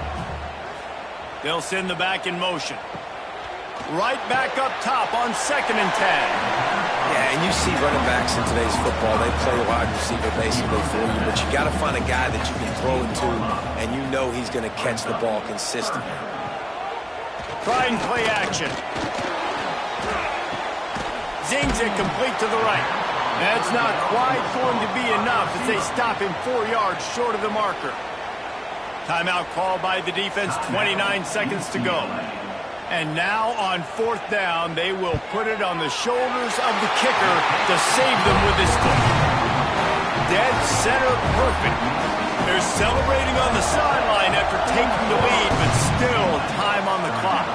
They'll send the back in motion. Right back up top on 2nd and 10. Yeah, and you see running backs in today's football, they play wide receiver basically for you, but you got to find a guy that you can throw it to, and you know he's going to catch the ball consistently. Try and play action. Zings it complete to the right. That's not quite going to be enough as they stop him 4 yards short of the marker. Timeout called by the defense, 29 seconds to go. And now on 4th down, they will put it on the shoulders of the kicker to save them with his foot. Dead center perfect. They're celebrating on the sideline after taking the lead, but still time on the clock.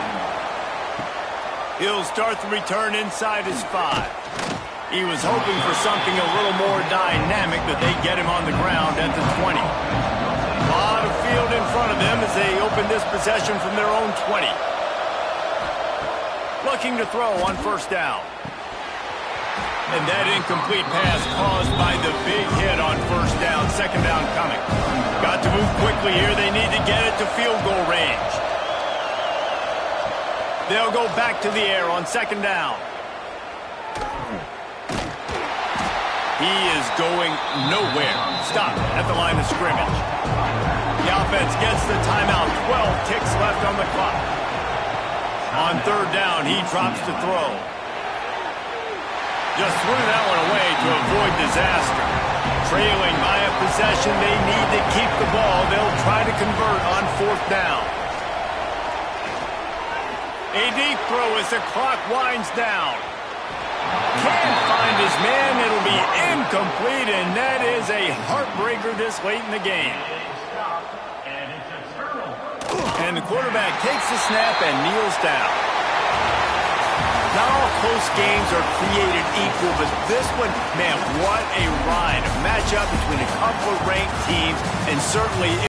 He'll start the return inside his 5. He was hoping for something a little more dynamic, but they get him on the ground at the 20. A lot of field in front of them as they open this possession from their own 20. Looking to throw on first down. And that incomplete pass caused by the big hit on first down. 2nd down coming. Got to move quickly here. They need to get it to field goal range. They'll go back to the air on 2nd down. He is going nowhere. Stop at the line of scrimmage. The offense gets the timeout. 12 ticks left on the clock. On 3rd down, he drops to throw. Just threw that one away to avoid disaster. Trailing by a possession, they need to keep the ball. They'll try to convert on 4th down. A deep throw as the clock winds down. Can't find his man. It'll be incomplete, and that is a heartbreaker this late in the game. And the quarterback takes the snap and kneels down. Not all close games are created equal, but this one, man, what a ride. A matchup between a couple of ranked teams, and certainly